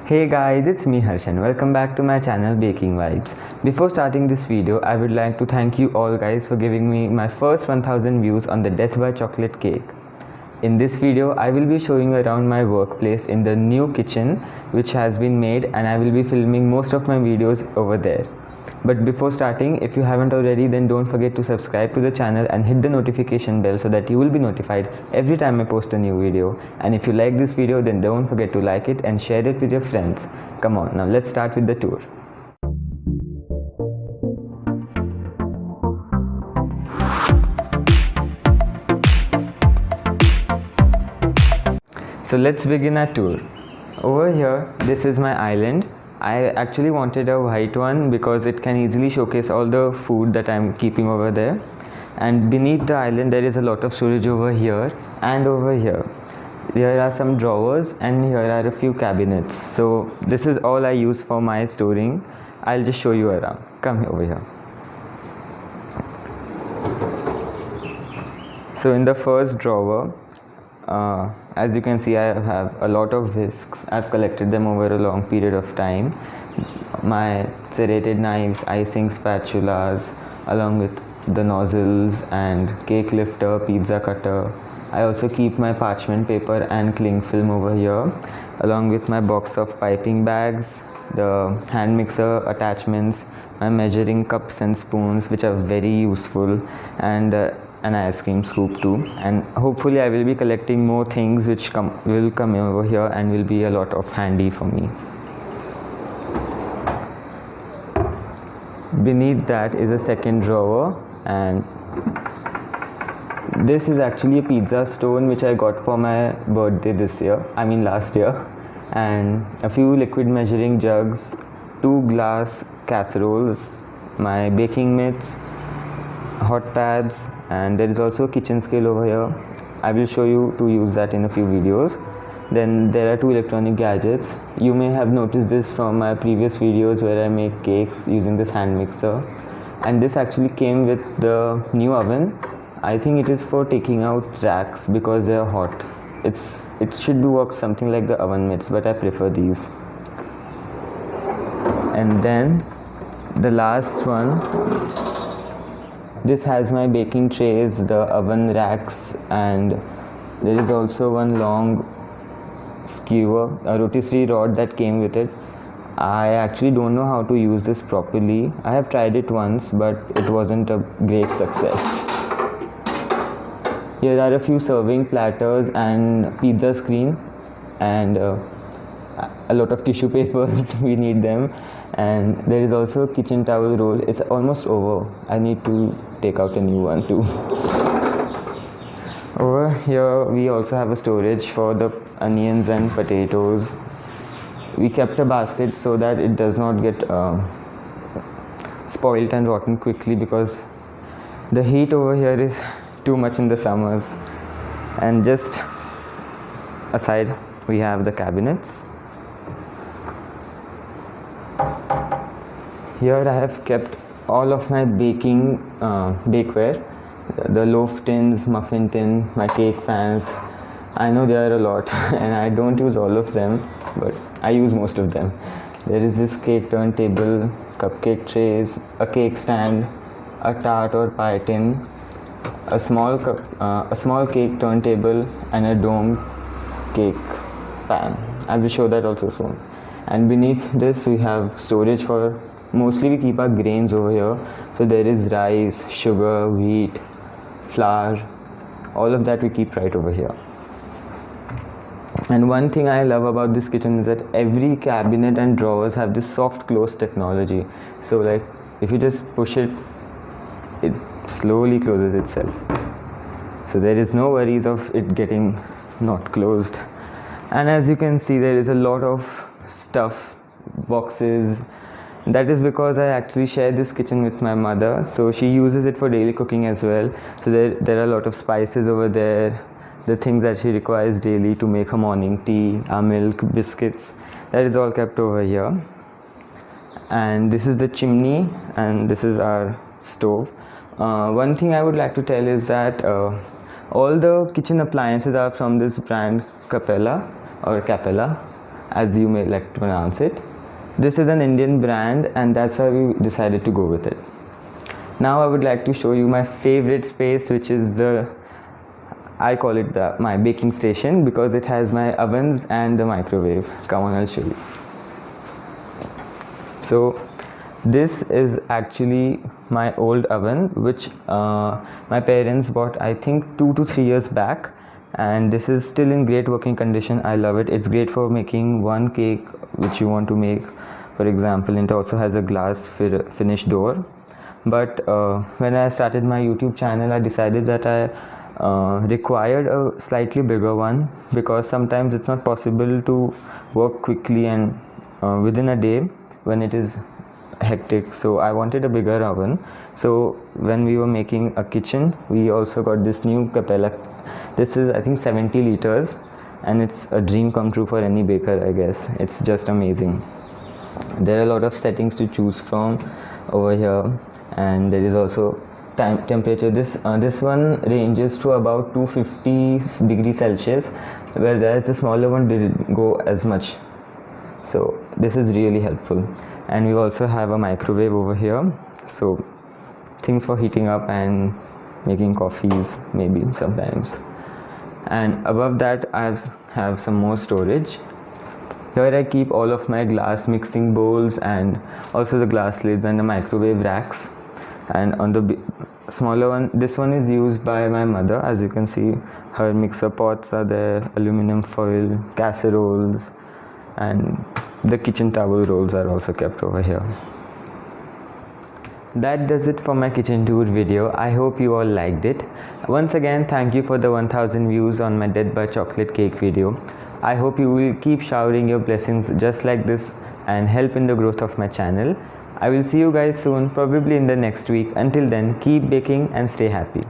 Hey guys, it's me Harshan. Welcome back to my channel Baking Vibes. Before starting this video, I would like to thank you all guys for giving me my first 1000 views on the Death by Chocolate cake. In this video, I will be showing you around my workplace in the new kitchen which has been made, and I will be filming most of my videos over there. But before starting, if you haven't already, then don't forget to subscribe to the channel and hit the notification bell so that you will be notified every time I post a new video. And if you like this video, then don't forget to like it and share it with your friends. Come on, now let's start with the tour. So let's begin our tour. Over here, this is my island. I actually wanted a white one because it can easily showcase all the food that I'm keeping over there. And beneath the island there is a lot of storage over here and over here. Here are some drawers and here are a few cabinets. So this is all I use for my storing. I'll just show you around. Come over here. So in the first drawer, as you can see, I have a lot of whisks. I've collected them over a long period of time. My serrated knives, icing spatulas, along with the nozzles and cake lifter, pizza cutter. I also keep my parchment paper and cling film over here, along with my box of piping bags, the hand mixer attachments, my measuring cups and spoons, which are very useful, and an ice cream scoop too. And hopefully I will be collecting more things which will come over here and will be a lot of handy for me. Beneath that is a second drawer, and this is actually a pizza stone which I got for my birthday last year, and a few liquid measuring jugs, 2 glass casseroles, my baking mitts, hot pads, and there is also a kitchen scale over here. I will show you to use that in a few videos. Then there are 2 electronic gadgets. You may have noticed this from my previous videos where I make cakes using this hand mixer, and this actually came with the new oven. I think it is for taking out racks because they are hot. It should work something like the oven mitts, but I prefer these. And then the last one, this has my baking trays, the oven racks, and there is also one long skewer, a rotisserie rod that came with it. I actually don't know how to use this properly. I have tried it once, but it wasn't a great success. Here are a few serving platters and pizza screen, and a lot of tissue papers. We need them. And there is also a kitchen towel roll. It's almost over. I need to take out a new one too. Over here we also have a storage for the onions and potatoes. We kept a basket so that it does not get spoiled and rotten quickly, because the heat over here is too much in the summers. And just aside we have the cabinets. Here I have kept all of my baking bakeware, the loaf tins, muffin tin, my cake pans. I know there are a lot and I don't use all of them, but I use most of them. There is this cake turntable, cupcake trays, a cake stand, a tart or pie tin, a small cake turntable, and a domed cake pan. I will show that also soon. And beneath this we have storage for, mostly we keep our grains over here. So there is rice, sugar, wheat, flour, all of that we keep right over here. And one thing I love about this kitchen is that every cabinet and drawers have this soft close technology. So like if you just push it, it slowly closes itself. So there is no worries of it getting not closed. And as you can see, there is a lot of stuff, boxes. That is because I actually share this kitchen with my mother, so she uses it for daily cooking as well. So there are a lot of spices over there, the things that she requires daily to make her morning tea, our milk, biscuits. That is all kept over here. And this is the chimney, and this is our stove. One thing I would like to tell is that all the kitchen appliances are from this brand Capella. as you may like to pronounce it. This is an Indian brand, and that's why we decided to go with it. Now I would like to show you my favorite space, which is I call it my baking station, because it has my ovens and the microwave. Come on, I'll show you. So this is actually my old oven, which my parents bought, I think 2 to 3 years back, and this is still in great working condition. I love it. It's great for making one cake which you want to make, for example. It also has a glass finish door. But when I started my YouTube channel, I decided that I required a slightly bigger one, because sometimes it's not possible to work quickly and within a day when it is hectic. So I wanted a bigger oven. So when we were making a kitchen, we also got this new Capella. This is, I think, 70 liters, and it's a dream come true for any baker, I guess. It's just amazing. There are a lot of settings to choose from over here, and there is also temperature. This one ranges to about 250 degrees Celsius, whereas the smaller one didn't go as much. So this is really helpful. And we also have a microwave over here, so things for heating up and making coffees maybe sometimes. And above that I have some more storage. Here I keep all of my glass mixing bowls, and also the glass lids and the microwave racks. And on the smaller one, this one is used by my mother. As you can see, her mixer pots are there, aluminum foil, casseroles, and the kitchen towel rolls are also kept over here. That does it for my kitchen tour video. I hope you all liked it. Once again, thank you for the 1000 views on my Death by Chocolate cake video. I hope you will keep showering your blessings just like this and help in the growth of my channel. I will see you guys soon, probably in the next week. Until then, keep baking and stay happy.